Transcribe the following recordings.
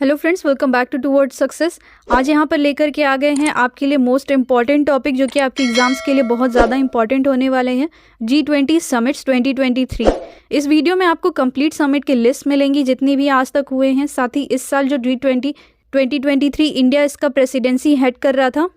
Hello friends, welcome back to towards success. आज यहाँ पर लेकर के आ गए हैं आपके लिए मोस्ट इम्पॉर्टेंट टॉपिक जो कि आपके एग्जाम्स के लिए बहुत ज़्यादा इंपॉर्टेंट होने वाले हैं, G20 समिट्स 2023। इस वीडियो में आपको कंप्लीट समिट की लिस्ट मिलेंगी जितनी भी आज तक हुए हैं। साथ ही इस साल जो G20 2023 इंडिया इसका प्रेसिडेंसी हेड कर रहा था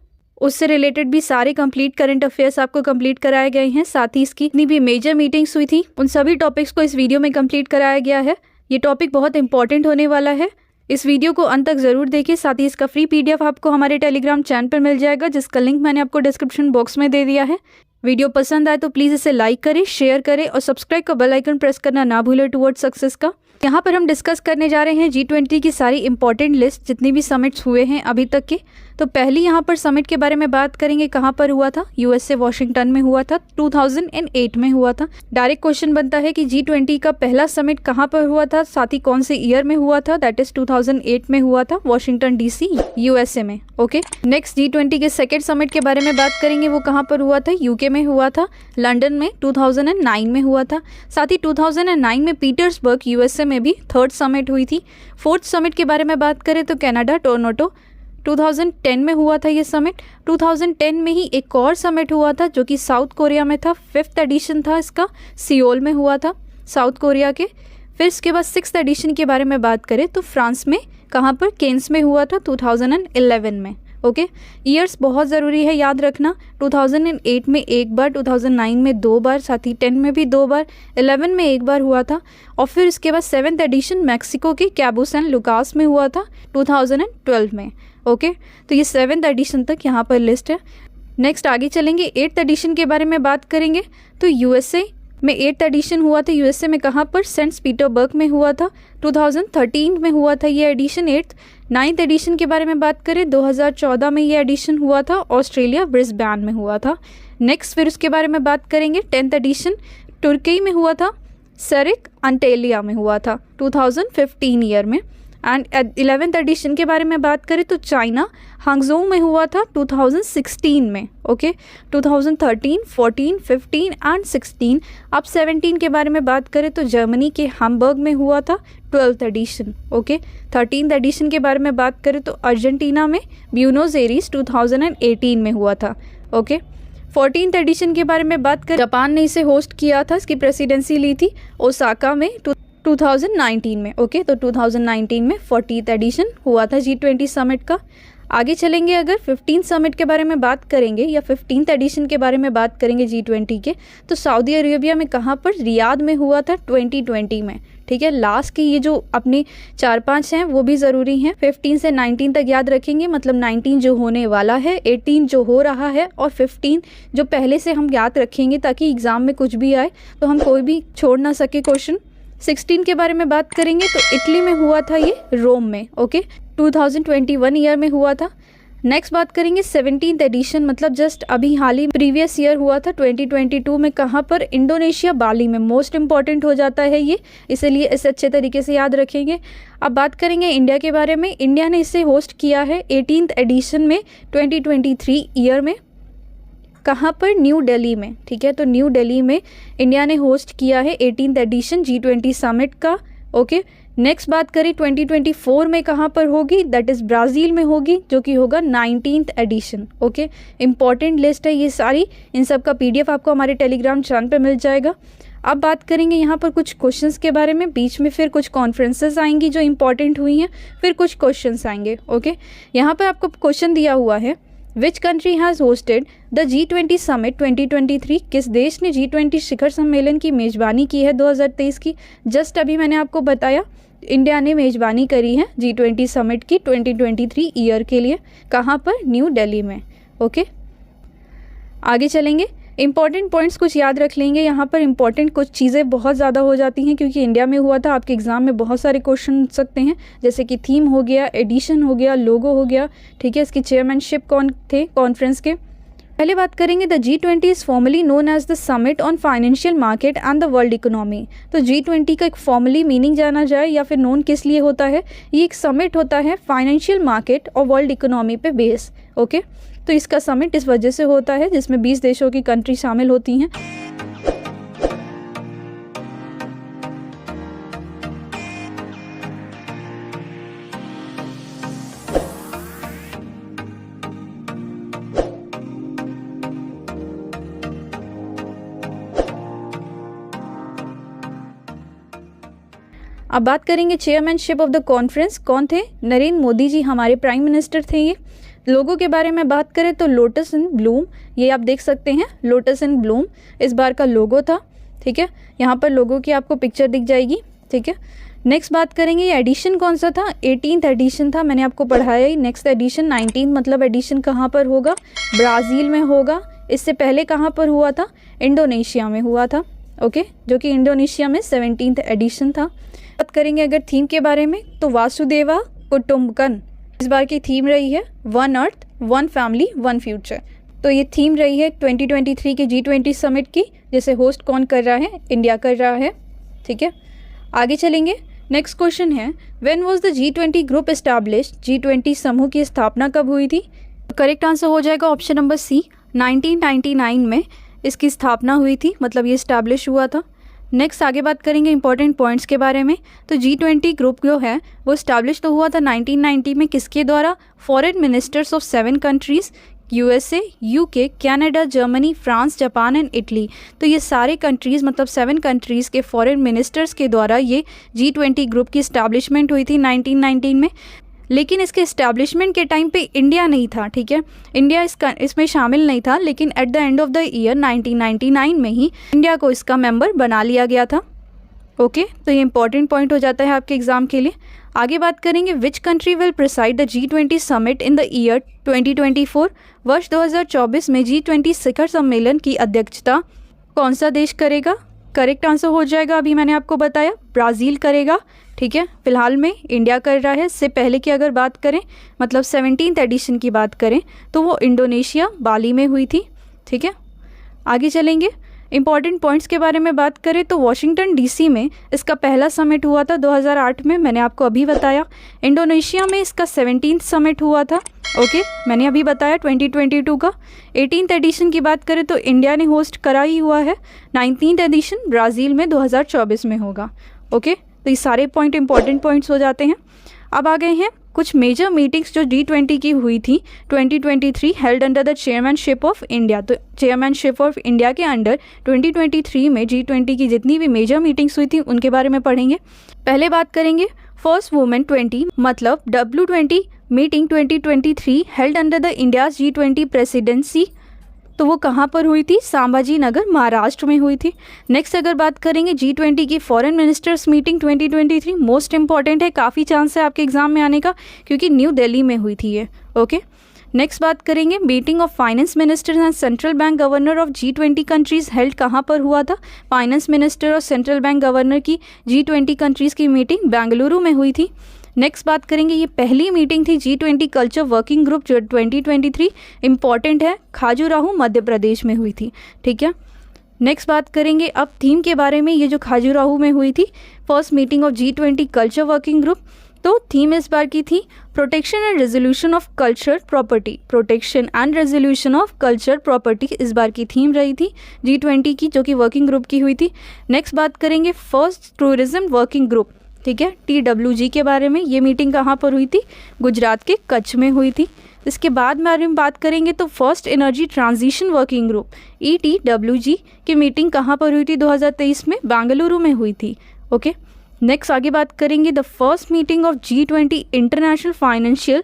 उससे रिलेटेड भी सारे कंप्लीट करंट अफेयर्स आपको कंप्लीट कराए गए हैं। साथ ही इसकी जितनी भी मेजर मीटिंग्स हुई थी उन सभी टॉपिक्स को इस वीडियो में कंप्लीट कराया गया है। ये टॉपिक बहुत इंपॉर्टेंट होने वाला है, इस वीडियो को अंत तक जरूर देखिए। साथ ही इसका फ्री पीडीएफ आपको हमारे टेलीग्राम चैनल पर मिल जाएगा जिसका लिंक मैंने आपको डिस्क्रिप्शन बॉक्स में दे दिया है। वीडियो पसंद आए तो प्लीज़ इसे लाइक करें, शेयर करें और सब्सक्राइब का बेल आइकन प्रेस करना ना भूलें टुवर्ड्स सक्सेस का। यहाँ पर हम डिस्कस करने जा रहे हैं G20 की सारी इंपॉर्टेंट लिस्ट जितनी भी समिट्स हुए हैं अभी तक के। तो पहली यहाँ पर समिट के बारे में बात करेंगे, कहाँ पर हुआ था। यूएसए वाशिंगटन में हुआ था, 2008 में हुआ था। डायरेक्ट क्वेश्चन बनता है कि G20 का पहला समिट कहाँ पर हुआ था, साथ ही कौन से ईयर में हुआ था। दैट इज 2008 में हुआ था, वाशिंगटन DC यूएसए में। ओके, नेक्स्ट G20 के सेकेंड समिट के बारे में बात करेंगे, वो कहाँ पर हुआ था। यूके में हुआ था, लंदन में 2009 में हुआ था। साथ ही 2009 में पीटर्सबर्ग यूएसए में भी थर्ड समिट हुई थी। फोर्थ समिट के बारे में बात करें तो कनाडा टोरंटो 2010 में हुआ था ये समिट। 2010 में ही एक और समिट हुआ था जो कि साउथ कोरिया में था, 5th एडिशन था इसका, सियोल में हुआ था साउथ कोरिया के। फिर इसके बाद 6th एडिशन के बारे में बात करें तो फ्रांस में, कहाँ पर, केन्स में हुआ था 2011 में। ओके, ईयर्स बहुत ज़रूरी है याद रखना। 2008 में एक बार, 2009 में 2 बार, साथ ही 10 में भी 2 बार, 11 में एक बार हुआ था। और फिर इसके बाद 7th एडिशन मैक्सिको के कैबो सैन लुकास में हुआ था 2012 में। ओके, तो ये 7th एडिशन तक यहाँ पर लिस्ट है। नेक्स्ट आगे चलेंगे, 8th एडिशन के बारे में बात करेंगे तो यूएसए में 8th एडिशन हुआ था। यूएसए में कहाँ पर, सेंट पीटर्सबर्ग में हुआ था, 2013 में हुआ था ये एडिशन 8th। 9th एडिशन के बारे में बात करें, 2014 में ये एडिशन हुआ था, ऑस्ट्रेलिया ब्रिस्बेन में हुआ था। नेक्स्ट फिर उसके बारे में बात करेंगे, 10th एडिशन तुर्की में हुआ था, सरिक अंटेलिया में हुआ था 2015 ईयर में। एंड 11th एडिशन के बारे में बात करें तो चाइना हांगझोउ में हुआ था 2016 में। Okay, 2013, 14, 15 and 16। अब 17 के बारे में बात करें तो जर्मनी के हैम्बर्ग में हुआ था 12th addition. Okay, 13th addition के बारे में बात करें तो अर्जेंटीना में ब्यूनोस एरीज 2018 में हुआ था। ओके, 14th एडिशन के बारे में बात करें, जापान ने इसे होस्ट किया था, इसकी प्रेसिडेंसी ली थी ओसाका में 2019 में। ओके, तो 2019 में 40th एडिशन हुआ था G20 समिट का। आगे चलेंगे, अगर 15th समिट के बारे में बात करेंगे या 15th एडिशन के बारे में बात करेंगे G20 के, तो सऊदी अरेबिया में कहाँ पर, रियाद में हुआ था 2020 में। ठीक है, लास्ट की ये जो अपने 4-5 हैं वो भी ज़रूरी हैं। 15 से 19 तक याद रखेंगे, मतलब 19 जो होने वाला है, 18 जो हो रहा है और 15 जो पहले से हम याद रखेंगे ताकि एग्ज़ाम में कुछ भी आए तो हम कोई भी छोड़ ना सके क्वेश्चन। 16 के बारे में बात करेंगे तो इटली में हुआ था ये, रोम में। ओके, 2021 ईयर में हुआ था। नेक्स्ट बात करेंगे 17th एडिशन, मतलब जस्ट अभी हाल ही प्रीवियस ईयर हुआ था 2022 में। कहाँ पर, इंडोनेशिया बाली में। मोस्ट इंपॉर्टेंट हो जाता है ये, इसलिए इसे अच्छे तरीके से याद रखेंगे। अब बात करेंगे इंडिया के बारे में। इंडिया ने इसे होस्ट किया है 18th एडिशन में 2023 ईयर में। कहाँ पर, न्यू दिल्ली में। ठीक है, तो न्यू दिल्ली में इंडिया ने होस्ट किया है 18th एडिशन G20 समिट का। ओके, नेक्स्ट बात करें 2024 में कहाँ पर होगी, दैट इज़ ब्राज़ील में होगी, जो कि होगा 19th addition. Okay, important list है ये सारी, इन सब का PDF आपको हमारे टेलीग्राम चैनल पे मिल जाएगा। अब बात करेंगे यहाँ पर कुछ क्वेश्चंस के बारे में, बीच में फिर कुछ कॉन्फ्रेंसेस आएंगी जो इंपॉर्टेंट हुई हैं, फिर कुछ क्वेश्चंस आएंगे। ओके, यहाँ पर आपको क्वेश्चन दिया हुआ है, which country has hosted the G20 summit 2023। किस देश ने G20 शिखर सम्मेलन की मेज़बानी की है 2023 की। जस्ट अभी मैंने आपको बताया इंडिया ने मेज़बानी करी है G20 समिट की 2023 ईयर के लिए। कहाँ पर, न्यू दिल्ली में। ओके, आगे चलेंगे, इंपॉर्टेंट पॉइंट्स कुछ याद रख लेंगे। यहाँ पर इंपॉर्टेंट कुछ चीज़ें बहुत ज़्यादा हो जाती हैं क्योंकि इंडिया में हुआ था। आपके एग्जाम में बहुत सारे क्वेश्चन पूछ सकते हैं, जैसे कि थीम हो गया, एडिशन हो गया, लोगो हो गया। ठीक है, इसकी चेयरमैनशिप कौन थे कॉन्फ्रेंस के। पहले बात करेंगे, the G20 is formally known as the summit on financial market and the world economy. तो G20 का एक फॉर्मली मीनिंग जाना जाए या फिर नोन किस लिए होता है, ये एक समिट होता है फाइनेंशियल मार्केट और वर्ल्ड इकोनॉमी पे बेस। ओके, तो इसका समिट इस वजह से होता है जिसमें 20 देशों की कंट्री शामिल होती हैं। अब बात करेंगे चेयरमैनशिप ऑफ द कॉन्फ्रेंस, कौन थे? नरेंद्र मोदी जी हमारे प्राइम मिनिस्टर थे ये। लोगों के बारे में बात करें तो लोटस इन ब्लूम, ये आप देख सकते हैं, लोटस इन ब्लूम इस बार का लोगो था। ठीक है, यहाँ पर लोगों की आपको पिक्चर दिख जाएगी। ठीक है, नेक्स्ट बात करेंगे ये एडिशन कौन सा था? 18th एडिशन था, मैंने आपको पढ़ाया ही। नेक्स्ट एडिशन 19 मतलब एडिशन कहाँ पर होगा? ब्राज़ील में होगा। इससे पहले कहाँ पर हुआ था? इंडोनेशिया में हुआ था। ओके, जो कि इंडोनेशिया में 17th एडिशन था। बात करेंगे अगर थीम के बारे में तो वासुदेवा कुटुम्बकम इस बार की थीम रही है, one earth one family one future. तो ये थीम रही है 2023 के G20 समिट की, जिसे होस्ट कौन कर रहा है? इंडिया कर रहा है। ठीक है, आगे चलेंगे। नेक्स्ट क्वेश्चन है, when was the G20 group established? G20 समूह की स्थापना कब हुई थी? करेक्ट आंसर हो जाएगा ऑप्शन नंबर सी, 1999 में इसकी स्थापना हुई थी, मतलब ये इस्टेब्लिश हुआ था। नेक्स्ट आगे बात करेंगे इंपॉर्टेंट पॉइंट्स के बारे में। तो G20 ग्रुप जो है वो इस्टेब्लिश तो हुआ था 1990 में, किसके द्वारा? Foreign ministers of 7 countries, USA, UK, Canada, Germany, France, Japan and Italy. तो ये सारे कंट्रीज़ मतलब 7 कंट्रीज़ के फॉरेन मिनिस्टर्स के द्वारा ये G20 ग्रुप की इस्टेब्लिशमेंट हुई थी 1919 में। लेकिन इसके इस्टेब्लिशमेंट के टाइम पे इंडिया नहीं था। ठीक है, इंडिया इसमें शामिल नहीं था, लेकिन at the end of the year 1999 में ही इंडिया को इसका मेंबर बना लिया गया था। ओके, तो ये इंपॉर्टेंट पॉइंट हो जाता है आपके एग्जाम के लिए। आगे बात करेंगे, which country will preside the G20 summit in the year 2024? वर्ष 2024 में G20 शिखर सम्मेलन की अध्यक्षता कौन सा देश करेगा? करेक्ट आंसर हो जाएगा, अभी मैंने आपको बताया, ब्राज़ील करेगा। ठीक है, फिलहाल में इंडिया कर रहा है। इससे पहले की अगर बात करें मतलब 17th एडिशन की बात करें तो वो इंडोनेशिया बाली में हुई थी। ठीक है, आगे चलेंगे। इंपॉर्टेंट पॉइंट्स के बारे में बात करें तो वॉशिंगटन DC में इसका पहला समिट हुआ था 2008 में, मैंने आपको अभी बताया। इंडोनेशिया में इसका 17th समिट हुआ था। ओके, मैंने अभी बताया 2022 का। 18th एडिशन की बात करें तो इंडिया ने होस्ट करा ही हुआ है। 19th एडिशन ब्राज़ील में 2024 में होगा। ओके, तो ये सारे पॉइंट इंपॉर्टेंट पॉइंट्स हो जाते हैं। अब आ गए हैं कुछ मेजर मीटिंग्स जो G20 की हुई थी 2023 held under the chairmanship of India. तो चेयरमैनशिप ऑफ इंडिया के अंडर 2023 में G20 की जितनी भी मेजर मीटिंग्स हुई थी उनके बारे में पढ़ेंगे। पहले बात करेंगे फर्स्ट वुमेन 20 मतलब W20 meeting 2023 held under the India's G20 presidency. तो वो कहाँ पर हुई थी? संभाजी नगर, महाराष्ट्र में हुई थी। नेक्स्ट अगर बात करेंगे G20 की foreign ministers meeting 2023, most important है, काफ़ी चांस है आपके एग्जाम में आने का क्योंकि न्यू दिल्ली में हुई थी ये। ओके, नेक्स्ट बात करेंगे meeting of finance ministers and central bank governor of G20 countries held कहाँ पर हुआ था? फाइनेंस मिनिस्टर और सेंट्रल बैंक गवर्नर की G20 कंट्रीज़ की मीटिंग बेंगलुरु में हुई थी। नेक्स्ट बात करेंगे, ये पहली मीटिंग थी G20 कल्चर वर्किंग ग्रुप जो 2023 इंपॉर्टेंट है, खाजुराहो मध्य प्रदेश में हुई थी। ठीक है, नेक्स्ट बात करेंगे अब थीम के बारे में। ये जो खाजुराहो में हुई थी first meeting of G20 culture working group, तो थीम इस बार की थी protection and resolution of culture property. Protection and resolution of culture property इस बार की थीम रही थी G20 की, जो कि वर्किंग ग्रुप की हुई थी। नेक्स्ट बात करेंगे फर्स्ट टूरिज्म वर्किंग ग्रुप, ठीक है, TWG के बारे में। ये मीटिंग कहाँ पर हुई थी? गुजरात के कच्छ में हुई थी। इसके बाद बारे में बात करेंगे तो first energy transition working group ETWG की मीटिंग कहाँ पर हुई थी? 2023 में बेंगलुरु में हुई थी। ओके, नेक्स्ट आगे बात करेंगे the first meeting of G20 international financial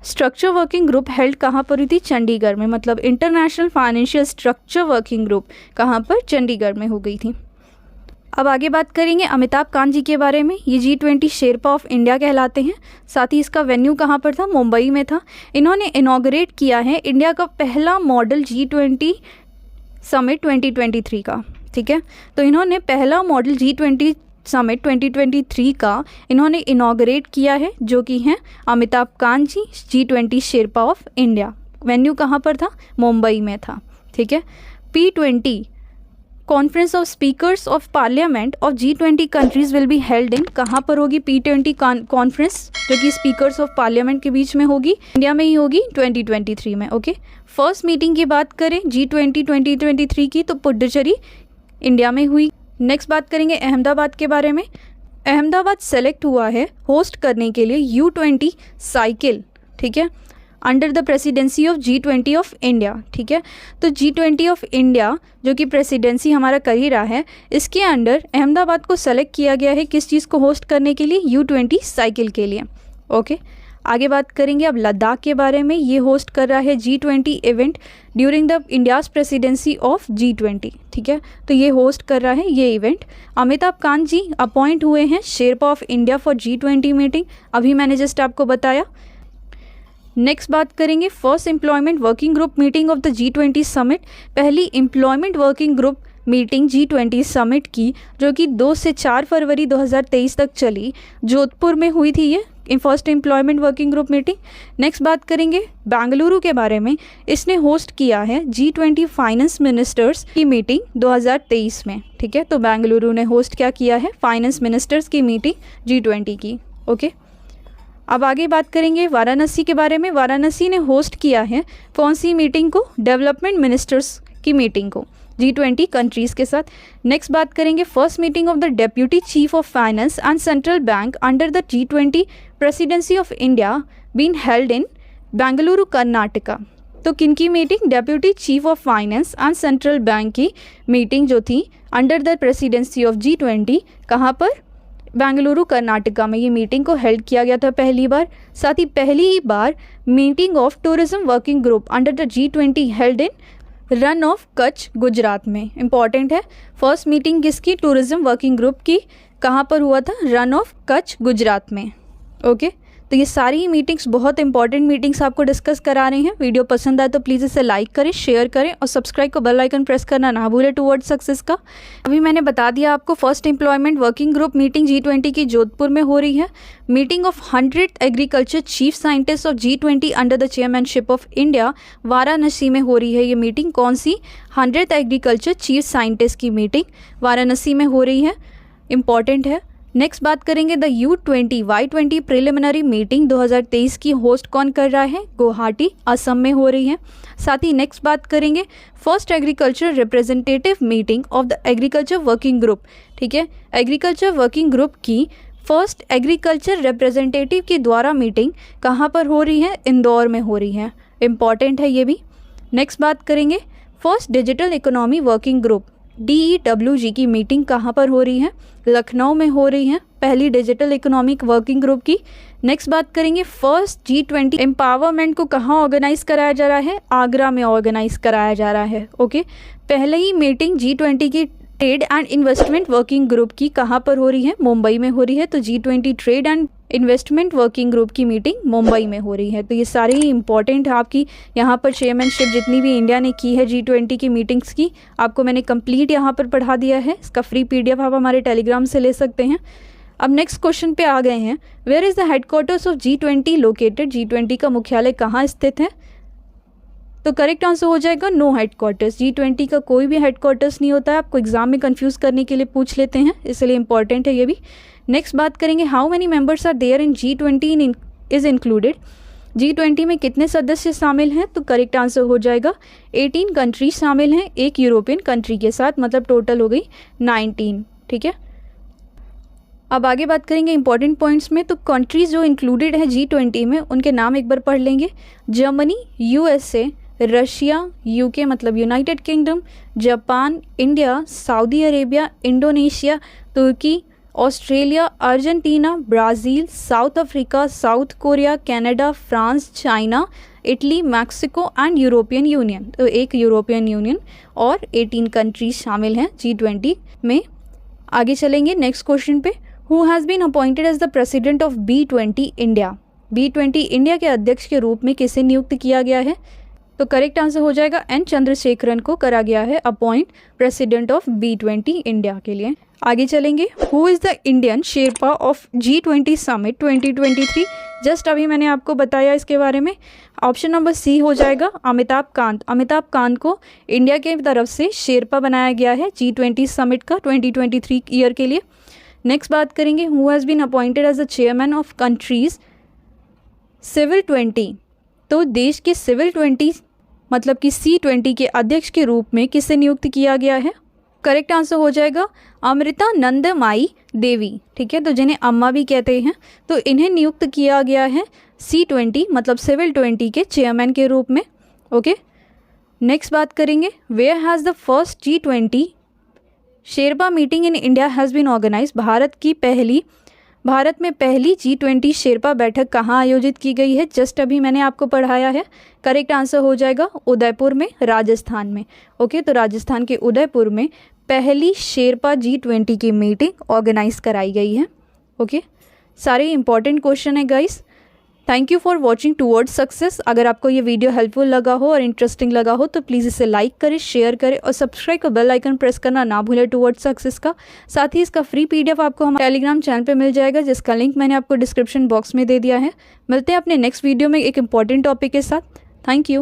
structure working group held कहाँ पर हुई थी? चंडीगढ़ में, मतलब international financial structure working group कहाँ पर? चंडीगढ़ में हो गई थी। अब आगे बात करेंगे अमिताभ कांत जी के बारे में। ये G20 शेरपा ऑफ इंडिया कहलाते हैं। साथ ही इसका वेन्यू कहाँ पर था? मुंबई में था। इन्होंने इनॉग्रेट किया है इंडिया का पहला मॉडल G20 समिट 2023 का। ठीक है, तो इन्होंने पहला मॉडल G20 समिट 2023 का इन्होंने इनॉग्रेट किया है, जो कि हैं अमिताभ कांत जी, G20 Sherpa of India. Venue कहाँ पर था? मुंबई में था। ठीक है, P20 conference of speakers of parliament of G20 countries will be held in, कहाँ पर होगी P20 कॉन्फ्रेंस, जो कि स्पीकर्स ऑफ पार्लियामेंट के बीच में होगी? इंडिया में ही होगी 2023 में। ओके, फर्स्ट मीटिंग की बात करें G20 2023 की तो पुडुचेरी इंडिया में हुई। नेक्स्ट बात करेंगे अहमदाबाद के बारे में। अहमदाबाद सेलेक्ट हुआ है होस्ट करने के लिए U20 साइकिल। ठीक है, under the presidency of G20 of India. ठीक है, तो G20 ऑफ इंडिया जो कि प्रेसिडेंसी हमारा कर ही रहा है, इसके अंडर अहमदाबाद को सेलेक्ट किया गया है किस चीज़ को होस्ट करने के लिए, U20 साइकिल के लिए। ओके, आगे बात करेंगे अब लद्दाख के बारे में। ये होस्ट कर रहा है G20 event during the India's presidency of G20। ठीक है, तो ये होस्ट कर रहा है ये इवेंट। अमिताभ कांत जी अपॉइंट हुए हैं sherpa of India for G20 meeting, अभी मैंने जस्ट आपको बताया। नेक्स्ट बात करेंगे first employment working group meeting of the G20 summit. पहली employment working group meeting G20 summit की जो कि 2 से 4 फरवरी 2023 तक चली, जोधपुर में हुई थी ये first employment working group meeting. Next बात करेंगे बेंगलुरु के बारे में। इसने होस्ट किया है G20 फाइनेंस मिनिस्टर्स की मीटिंग 2023 में। ठीक है, तो बेंगलुरु ने होस्ट क्या किया है, फाइनेंस मिनिस्टर्स की मीटिंग G20 की। ओके, अब आगे बात करेंगे वाराणसी के बारे में। वाराणसी ने होस्ट किया है कौन सी मीटिंग को, डेवलपमेंट मिनिस्टर्स की मीटिंग को G20 कंट्रीज़ के साथ। नेक्स्ट बात करेंगे first meeting of the deputy chief of finance and central bank under the G20 presidency of India been held in Bengaluru Karnataka. तो किन की meeting, deputy chief of finance and central bank की meeting जो थी under the presidency of G20, कहाँ पर, बेंगलुरु कर्नाटका में ये मीटिंग को हेल्ड किया गया था पहली बार। साथ ही पहली ही बार meeting of tourism working group under the G20 held in Rann of Kutch Gujarat में। इंपॉर्टेंट है, फर्स्ट मीटिंग किसकी, टूरिज्म वर्किंग ग्रुप की, कहाँ पर हुआ था, रन ऑफ कच्छ गुजरात में। ओके, तो ये सारी मीटिंग्स बहुत इंपॉर्टेंट मीटिंग्स आपको डिस्कस करा रहे हैं। वीडियो पसंद आए तो प्लीज़ इसे लाइक करें, शेयर करें और सब्सक्राइब को बेल आइकन प्रेस करना ना भूलें टुवर्ड्स सक्सेस का। अभी मैंने बता दिया आपको first employment working group meeting G20 की जोधपुर में हो रही है। Meeting of 100 agriculture chief scientist of G20 under the chairmanship of India Varanasi में हो रही है। ये मीटिंग कौन सी, 100 एग्रीकल्चर चीफ साइंटिस्ट की मीटिंग वाराणसी में हो रही है, इंपॉर्टेंट है। नेक्स्ट बात करेंगे द U20Y20 प्रिलिमिनरी मीटिंग 2023 की होस्ट कौन कर रहा है, गुवाहाटी असम में हो रही है। साथ ही नेक्स्ट बात करेंगे first agriculture representative meeting of the agriculture working group. ठीक है, एग्रीकल्चर वर्किंग ग्रुप की फर्स्ट एग्रीकल्चर रिप्रेजेंटेटिव के द्वारा मीटिंग कहाँ पर हो रही है, इंदौर में हो रही है, इंपॉर्टेंट है ये भी। नेक्स्ट बात करेंगे first digital economy working group DEWG की मीटिंग कहाँ पर हो रही है, लखनऊ में हो रही है, पहली डिजिटल इकोनॉमिक वर्किंग ग्रुप की। नेक्स्ट बात करेंगे फर्स्ट G20 एम्पावरमेंट को कहाँ ऑर्गेनाइज कराया जा रहा है, आगरा में ऑर्गेनाइज कराया जा रहा है। ओके, पहले ही मीटिंग G20 की trade and investment working group की कहाँ पर हो रही है, मुंबई में हो रही है। तो G20 trade and investment working group की मीटिंग मुंबई में हो रही है। तो ये सारे ही इंपॉर्टेंट है आपकी यहाँ पर चेयरमैनशिप जितनी भी इंडिया ने की है G20 की मीटिंग्स की, आपको मैंने कंप्लीट यहाँ पर पढ़ा दिया है। इसका फ्री PDF आप हमारे टेलीग्राम से ले सकते हैं। अब नेक्स्ट क्वेश्चन पे आ गए हैं, where is the headquarters of G20 located. G20 का मुख्यालय कहाँ स्थित है, तो करेक्ट आंसर हो जाएगा नो हेडक्वार्टर्स। G20 का कोई भी हेडक्वार्टर्स नहीं होता है, आपको एग्जाम में कंफ्यूज करने के लिए पूछ लेते हैं, इसलिए इंपॉर्टेंट है ये भी। नेक्स्ट बात करेंगे how many members are there in G20 is included. G20 में कितने सदस्य शामिल हैं, तो करेक्ट आंसर हो जाएगा 18 कंट्रीज शामिल हैं, एक यूरोपियन कंट्री के साथ, मतलब टोटल हो गई 19। ठीक है, अब आगे बात करेंगे इंपॉर्टेंट पॉइंट्स में। तो कंट्रीज जो इंक्लूडेड है G20 में उनके नाम एक बार पढ़ लेंगे, जर्मनी, USA, रशिया, UK मतलब United Kingdom, Japan, India, Saudi Arabia, Indonesia, तुर्की, Australia, Argentina, Brazil, South Africa, South Korea, Canada, France, China, Italy, Mexico and European Union. तो एक यूरोपियन यूनियन और 18 कंट्रीज शामिल हैं G20 में। आगे चलेंगे नेक्स्ट क्वेश्चन पे, who has been appointed as the president of B20 India. B20 India के अध्यक्ष के रूप में किसे नियुक्त किया गया है, तो करेक्ट आंसर हो जाएगा N चंद्रशेखरन को करा गया है appoint president of B20 India के लिए। आगे चलेंगे, who is the Indian Sherpa of G20 summit 2023। Just अभी मैंने आपको बताया इसके बारे में। ऑप्शन नंबर C हो जाएगा अमिताभ कांत। अमिताभ कांत को इंडिया के तरफ से शेरपा बनाया गया है G20 समिट का 2023 ईयर के लिए। नेक्स्ट बात करेंगे, who has been appointed as the chairman of countries civil 20। तो देश के सिविल 20 मतलब कि C20 के अध्यक्ष के रूप में किसे नियुक्त किया गया है, करेक्ट आंसर हो जाएगा अमृता नंदमाई देवी। ठीक है, तो जिन्हें अम्मा भी कहते हैं, तो इन्हें नियुक्त किया गया है C20 मतलब सिविल 20 के चेयरमैन के रूप में। ओके, नेक्स्ट बात करेंगे, where has the first G20 Sherpa meeting in India has been organize. Bharat में पहली G20 शेरपा बैठक कहाँ आयोजित की गई है? जस्ट अभी मैंने आपको पढ़ाया है। करेक्ट आंसर हो जाएगा उदयपुर में, राजस्थान में। ओके, तो राजस्थान के उदयपुर में पहली शेरपा G20 की मीटिंग ऑर्गेनाइज कराई गई है। ओके, सारे इंपॉर्टेंट क्वेश्चन है guys. Thank you for watching towards success. अगर आपको ये वीडियो हेल्पफुल लगा हो और इंटरेस्टिंग लगा हो तो प्लीज़ इसे लाइक करें, शेयर करें और सब्सक्राइब का बेल आइकन प्रेस करना ना भूलें टूवर्ड्स सक्सेस का। साथ ही इसका फ्री PDF आपको हमारे टेलीग्राम चैनल पे मिल जाएगा, जिसका लिंक मैंने आपको डिस्क्रिप्शन बॉक्स में दे दिया है। मिलते हैं अपने नेक्स्ट वीडियो में एक इंपॉर्टेंट टॉपिक के साथ। Thank you.